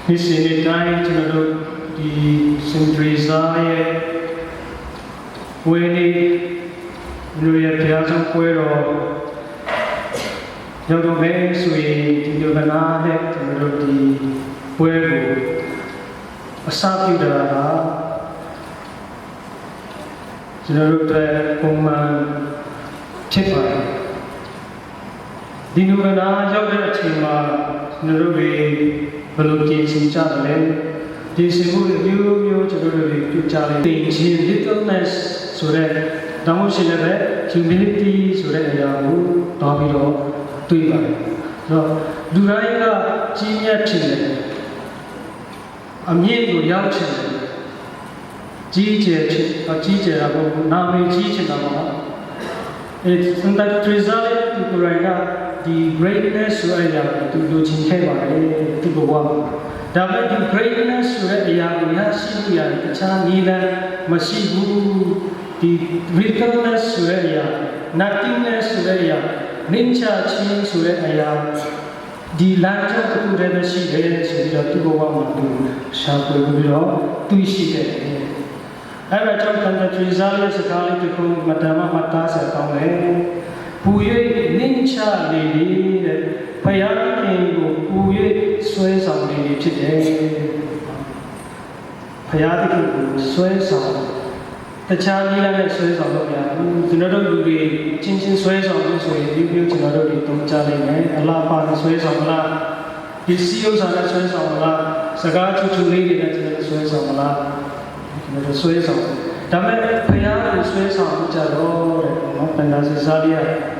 This is the time to look the Centurizaya when New Year Piazza Puero Yodo Mesui, the Ganade, to look the Puero Asapida, to look the Puman Tipa. The New Ganade, Yoga Tima, Nurubi. Beluti Sinchale, this is good you to littleness, so that Damoshilebe, humility, so that Yahu, Domino, Tuiba. So, Duranga, Genia Chile, Amigo Yauchin, Gija, Nami Gijinama. It's in that result to Duranga. The greatness to Lujin Heva, to go on. The greatness to Yahya, Shia, Chanila, Masibu, the littleness to nothingness to Ninja Chin to the land of the She to go on to Shapu, to see it. I read the result as a colleague to Madama Matas at Puye Nincha Lady, Payaki, Puye Sways on Lady today. Payaki Sways on the Charlie and Sways on the General Duty, Chinchin Sways on this way, you General Tom Charlie, Allah Pan Sways on La, his CEOs are the Sways on La, Sagatu to Lady and the Sways on La, the Sways on. Dame Payaki Sways on Charo, and as a Zadia.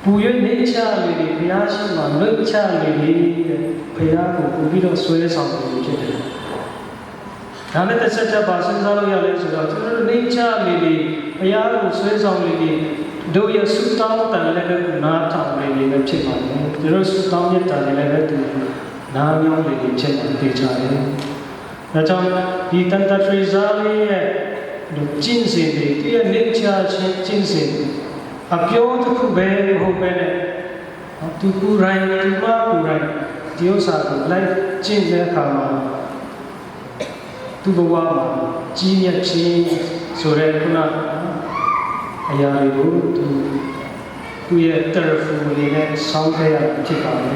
Puye nature lady, Payashima, nature lady, Payaku, Pubido Sways on the Jedi. Dame the such a person, nature lady, Payaku Sways on lady, do your suit out and let it not on lady, the chipman. There is down yet and let it now young lady, chipman, teacher. That's on the Tanta Trizali, the Jinsin, the nature Jinsin. A pure to Kubay, Hopene, to Kurai, to Makurai, Diosa, like Jinja Kama, to Bawama, Genia Chin, Surekuna, Ayaribu, to a terrible in it, Southern Chicago.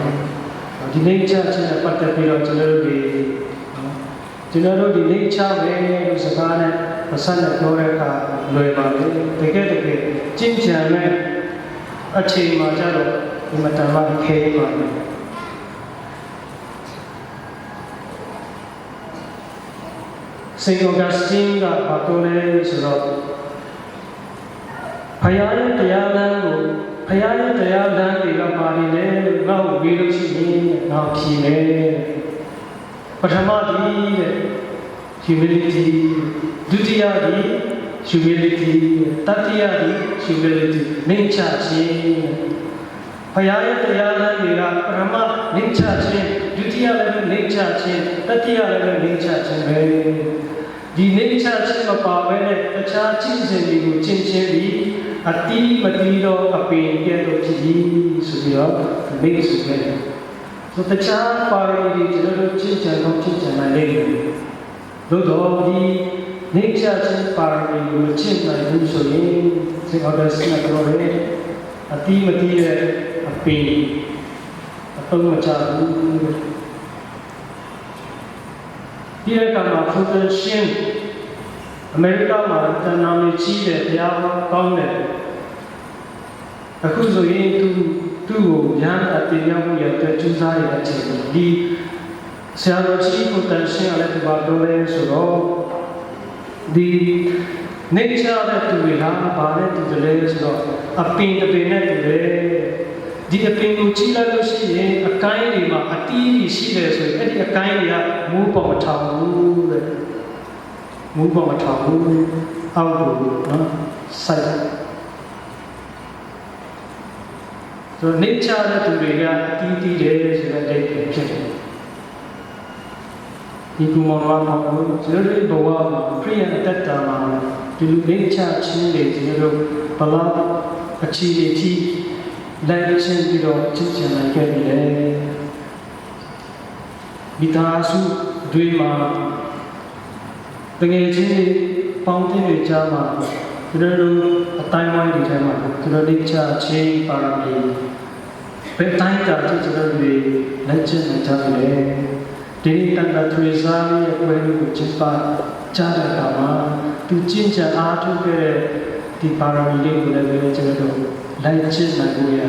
The nature is a particular general, the nature is a garnet. Person at Noreka, Loeva, they get a Jinja, a chain Majaro, in Matama came on. Saint Augustine got Patole is rock. Payana Tayalan, the Lamarine, now Virusi, now Kine, Patamadi. Humility, Dutiyadi, humility, Tatiyadi, humility, Ninchachi, Payaya Tayala, Rama, Ninchachi, Dutiya level Ninchachi, Tatiya level Ninchachi, the Ninchachi of Pavan, the Chachis and the Chincheri, Ati Matino, a pain, get of Chi, Subia, makes it. So the child party, the general Chinchan of Chinchan, I name. Though the nature party will change my usually, say others in a glory, a team material, a pain, a tomacha. Here come a total shame. America, Martin, Chile, Yama, Conde. A Kuzo to Yan at the Yamu at the Tuzai at the Siarochi potential at the Bardole, so the nature that we have, Barnet to the layers of a pin the pinnet the Pinguchila to see a kind of a TV series with a kind of move on a town, out side. So nature that we have TV days and a day. Ipumama, Zuri Boa, Priya Tata, to nature Chile, Pala, a Chile, like Sentiro, Chichen, like every day. မိသားစုတွေမှာတကယ်ချင်းပေါင်းတင်တွေကြားမှာကျွန်တော်တို့အတိုင်းဝိုင်းတွေထဲမှာကျွန်တော်တို့ချချင်းပါရမီဘယ်တိုင်းတာကျွန်တော်တို့လက်ကျင့်နေကြတယ်ဒီနေ့တန်တာထရီဇာရဲ့ပွဲကိုကျင်းပကြားတဲ့အခါမှာသူကျင့်ကြံအားထုတ်ခဲ့တဲ့ဒီပါရမီတွေကိုလည်းကျွန်တော်တို့လိုက်ကျင့်နိုင်ဖို့ရ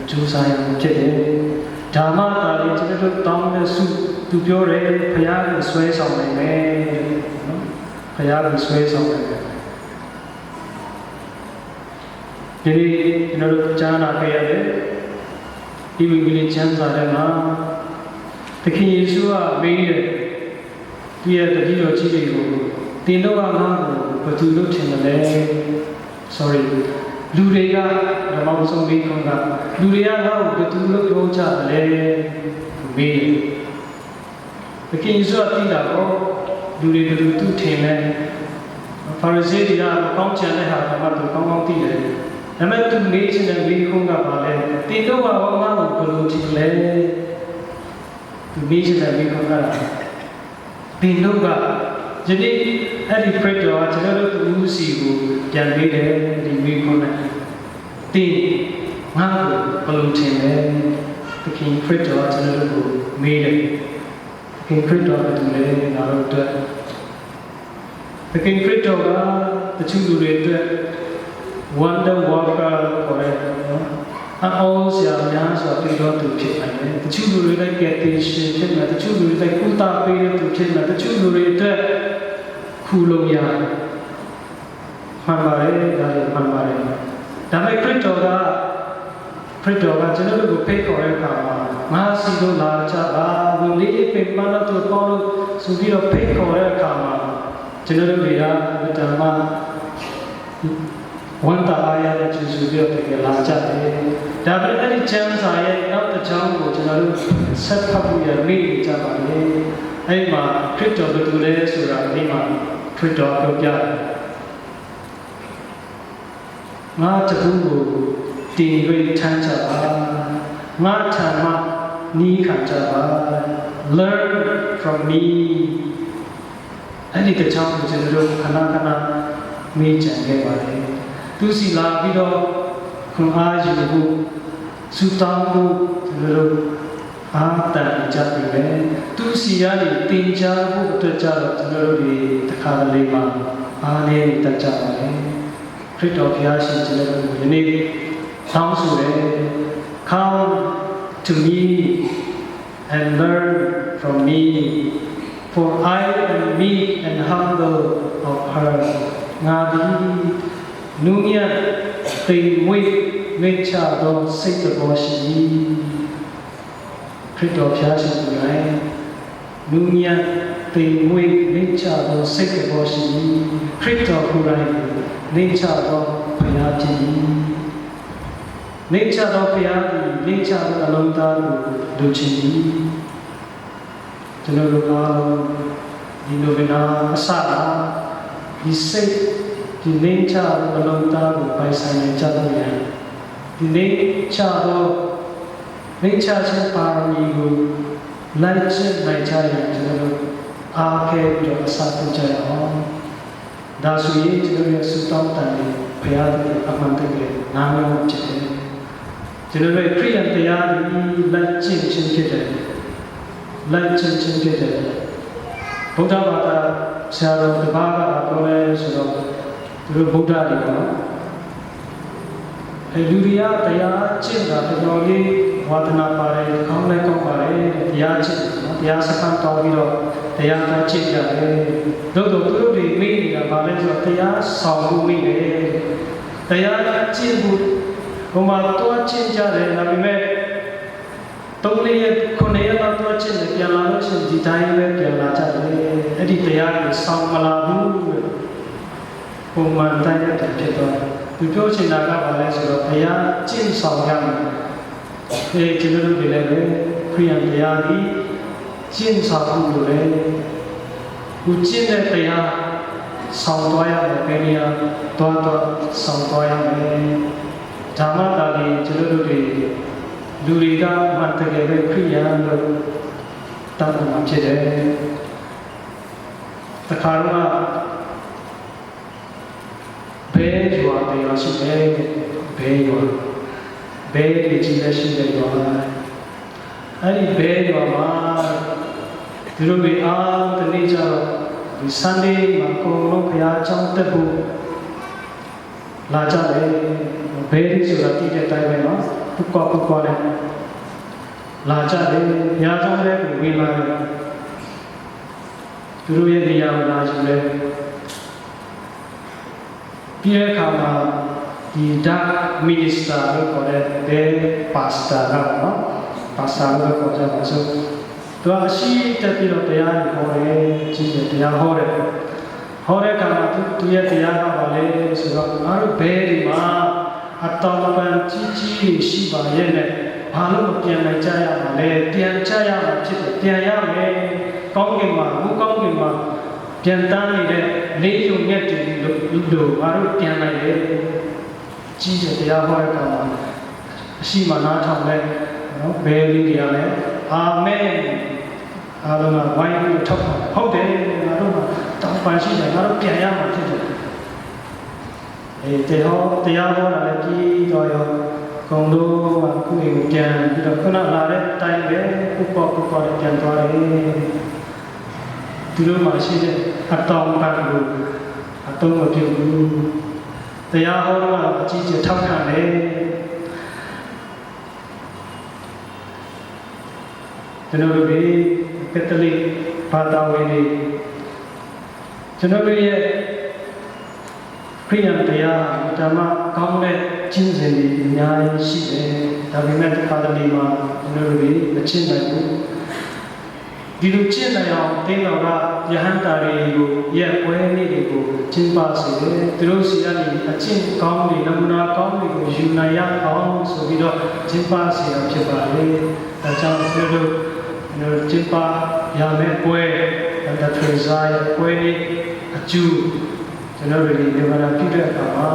ကြိုးစားရမှာဖြစ်တယ်ဓမ္မတာလေးကျွန်တော်တို့တောင်းတဲ့စုသူပြောတယ်ဘုရားကိုဆွဲဆောင်နိုင်မယ်နော်ဘုရားကိုဆွဲဆောင်နိုင်မယ်ဒီနေ့ကျွန်တော်တို့ကြားနာခဲ့ရတယ်ဒီဝိညာဉ်ချမ်းသာတဲ့မှာသခင်ယေရှုကမေးတယ်သူရဲ့တတိယကြီးတွေကိုတင်တော့ငါ့ကိုဘယ်သူလို့ထင်တယ်လဲ sorry လူတွေကဓမ္မဥဆုံးပြီးခွန်ကလူတွေကငါ့ကိုဘယ်သူလို့ပြောကြတယ်လဲမေးသခင်ယေရှုကသိတာပေါ့လူတွေဘယ်သူသူထင်လဲဖာရိဇေတွေကကောင်းချင်တဲ့ဟာကမှသူကောင်းကောင်းသိတယ်ဒါပေမဲ့သူမေးချင်တဲ့မိခွန်းကပါလဲတင်တော့ငါ့ကိုဘယ်လိုထင်လဲသူမေးချင်တဲ့မိခွန်းကတင်တော့ကယနေ့အဲ့ဒီဖရစ်တော်ကကျွန်တော်တို့လူစီကိုပြန်ပေးတယ်ဒီမိခွန်းနဲ့တင်ငါ့ကိုဘယ်လိုထင်လဲသခင်ဖရစ်တော်ကကျွန်တော်တို့ကိုမေးတယ်သခင်ဖရစ်တော်ကသူလည်းငါတို့အတွက်သခင်ခရစ်တော်ကတချို့လူတွေအတွက် wonder worker ခေါ်တဲ့နော်အော်ဆရာများဆိုပြီးတော့သူဖြစ်တယ်တချို့လူတွေလည်းကယ်တင်ရှင်ဖြစ်တယ်တချို့လူတွေလည်းကုသပေးတဲ့သူဖြစ်တယ်တချို့လူတွေအတွက်ခူလုံးရမှန်ပါတယ်ဒါလည်းမှန်ပါတယ်ဒါပေမဲ့ခရစ်တော်ကကျွန်တော်တို့ကိုဖိတ်ခေါ်တဲ့အခါမှာငါစီလို့လာကြပါဝင်လေးပိတ်မှတော့သူပေါလို့ဆိုပြီးတော့ဖိတ်ခေါ်တဲ့အခါမှာကျွန်တော်တို့တွေကဓမ္မဝန်တာအားရတဲ့ကျေးဇူးပြုတဲ့လာကြတယ်။ဒါပေမဲ့အဲ့ဒီချမ်းသာရဲ့နောက်တစ်ချောင်းကိုကျွန်တော်တို့ဆက်ဖတ်ဖို့ရမေ့ကြပါလေ။အဲ့မှာခရစ်တော်ဘယ်သူလဲဆိုတာဒီမှာခရစ်တော်ပြောပြတယ်။ငါတကူကိုတင်၍ထမ်းကြပါ။ငါထံမှနီးခံကြပါ Learn from meအဲ့ဒီတခြားကိုကျွန်တော်တို့ခဏမေးကြံခဲ့ပါတယ်သူစီလာပြီးတော့ခွန်အားယူဖို့စူတောင်းဖို့ကျွန်တော်တို့အားတန်ကြပြီပဲသူစီရနေတင်ကြဖို့အတွက်ကြတော့ကျွန်တော်တို့ဒီတစ်ခါလေးမှာအားလေးတက်ကြပါတယ်ခရစ်တော်ဘုရားရှင်ကျွန်တော်တို့ဒီနေ့ဆောင်းဆိုတယ် Come to me and learn from me For I am meek and humble of heart. ငါသည်နူးညံ့သိမ်မွေ့နှိမ့်ချသောစိတ်တော်ရှိ၏ခရစ်တော်ဖျားရှင်ကိုယ်တိုင်နူးညံ့သိမ်မွေ့နှိမ့်ချသောစိတ်တော်ရှိ၏ခရစ်တော်ကိုယ်တိုင်နှိမ့်ချသောဘုရားဖြစ်၏နှိမ့်ချသောဘုရားသည်နှိမ့်ချသောအလုံးသားကိုလူချင်၏ကျွန်တော်တို့ကဒီလိုပဲနာအစတာဒီစိတ်ဒီနေချာအလုံးသားကိုပိုင်ဆိုင်နေကြတယ်ဒီနေချာတော့နေချာချင်းပါရမီကိုလိုက်ချင်နိုင်ကြရင်ကျွန်တော်တို့အားခဲပြီးတော့အစပြုကြရအောင်ဒါဆိုရင်ကျွန်တော်ရဲ့ဆုတောင်းတန်တွေဘုရားအမှန်တကယ်နားလည်ဖြစ်တယ်ကျွန်တော်ရဲ့ခရိယန်တရားတွေလိုက်ချင်ခြင်းဖြစ်တယ်လိုက်ချင်ခြင်းဖြစ်တယ်ဗုဒ္ဓဘာသာဆရာတော်တစ်ပါးကပြောလဲဆိုတော့သူတို့ဗုဒ္ဓတွေကတော့လူတွေကတရားကျင့်တာတော်တော်လေးဝါသနာပါတယ်ကောင်းလည်းကောင်းပါတယ်တရားကျင့်နော်တရားစခန်းတောင်းပြီးတော့တရားသားကျင့်ကြတယ်တို့တို့သူတို့တွေမိနေတာဗာလဲဆိုတော့တရားဆောင်မှုမိတယ်တရားကျင့်မှုဘုံမှာတော့ကျင့်ကြတယ်ဒါပေမဲ့3 ရက်9 ရက်လောက်တော့ချင်းပြန်လာလို့ရှိရင်ဒီတိုင်းပဲပြန်လာကြတယ်အဲ့ဒီတရားကိုစောင့်မလာဘူးပုံမှန်တိုင်းတဲ့ဖြစ်တော့သူပြောချင်တာကဘာလဲဆိုတော့တရားကျင့်ဆောင်ရမယ်ဒီကျွန်တော်တို့တွေလည်းခရိယန်တရားကြီးကျင့်ဆောင်မှုလို့လေသူကျင့်တဲ့တရားဆောင်သွားရမယ်ပဲနေရာတော့ဆောင်သွားရမယ်ဓမ္မတာလေးကျွန်တော်တို့တွေလူတွေကမှတကယ်ပဲခရိယာလို့ တောင်းပန်မှာဖြစ်တယ်တခါတော့ဘဲရွာတရားရှိတယ်ဘဲရွာဘဲကြီးလည်းရှိတယ်ရွာအဲ့ဒီဘဲရွာမှာသူတို့တွေအားတနေ့ကျတော့ဒီ Sunday မှာကိုယ်လုံးဘုရားကျောင်းတက်ဖို့လာကြတယ်ဘဲကြီးဆိုတာတည်တဲ့အတိုင်းပဲနော်ပုကွာနဲ့လာကြတယ်ဘုရားကျောင်းထဲကိုဝင်လာတယ်သူတို့ရဲ့နေရာကိုလာယူတယ်ပြီးတဲ့အခါမှာဒီဒါမီနီစတာလို့ခေါ်တဲ့ဘဲပါစတာနော်ပါစတာလို့ခေါ်ကြပါစို့သူကအရှိတက်ပြီးတော့တရားဟောတယ်ကြီးတယ်တရားဟောတယ်ဟောတဲ့အခါမှာသူရဲ့တရားကပါလေဆိုတော့ငါတို့ဘဲဒီမှာအတော်ပန်ကြီးရှိပါရဲ့နဲ့ဘာလို့ပြန်နိုင်ကြရမှာလဲပြန်ကြရမှာဖြစ်တယ်ပြန်ရမယ်ကောင်းကင်မှာဘုကောင်းကင်မှာပြန်တန်းနေတဲ့လေးယုံမြတ်တွေလို့ငါတို့ပြန်နိုင်တယ်ကြီးတဲ့တရားဟောတဲ့အခါမှာအရှိမနာထောင်လဲနော်ဘယ်လေးတွေကလဲအာမင်အားလုံးကဝိုင်းပြီးထောက်ပါဟုတ်တယ်ငါတို့ကတောင်းပန်ရှိတယ်ငါတို့ပြန်ရမှာဖြစ်တယ်တရားဟောတာလည်းပြီးတော့ရောကုံတို့ကခုအိမ်ကိုပြန်ပြီးတော့ခုနလာတဲ့တိုင်းပဲပုပ္ပနဲ့ပြန်သွားတယ်သူတို့မှရှိတဲ့အတောင်ပန်ကိုအတုံးမပြုတ်ဘူးတရားဟောတော့အကြီးကျယ်ထောက်ခံတယ်ကျွန်တော်တို့ဒီကက်သလစ်ဘာသာဝင်တွေကျွန်တော်တို့ရဲ့ခရိယန်တရားဓမ္မကောင်းတဲ့ကျင့်စဉ်တွေအများကြီးရှိတယ်ဒါပေမဲ့ဒီပါဠိမှာကျွန်တော်တို့တွေမချင့်နိုင်ဘူးဒီလိုကျင့်နိုင်အောင်တင်းတော်ကယဟန်တာတွေကိုရဲ့ပွဲနေ့တွေကိုကျင့်ပါစေတယ်သူတို့စီကနေအကျင့်ကောင်းတွေနမူနာကောင်းတွေကိုယူနိုင်ရအောင်ဆိုပြီးတော့ကျင့်ပါစေရဖြစ်ပါလေဒါကြောင့်ကျွန်တော်တို့ကျင့်ပါရမယ့်ပွဲဒါထွေစားရဲ့ပွဲနေ့အကျူကျွန်တော်တို့ဒီဗလာပြုတဲ့အခါမှာ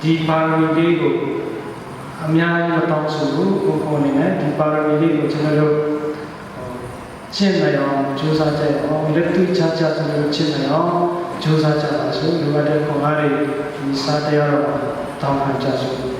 ဒီပါရမီလေးကိုအများကြီးမတောင်းဆိုဘူးကိုယ်အနေနဲ့ဒီပါရမီလေးကိုကျွန်တော်တို့ကျင့်နိုင်အောင်ကြိုးစားကြအောင်လက်တွေ့ချကျွန်တော်တို့ကျင့်နိုင်အောင်ကြိုးစားကြပါစို့လိုအပ်တဲ့ခွန်အားတွေဒီစားတရားတော်တောင်းခံကြစို့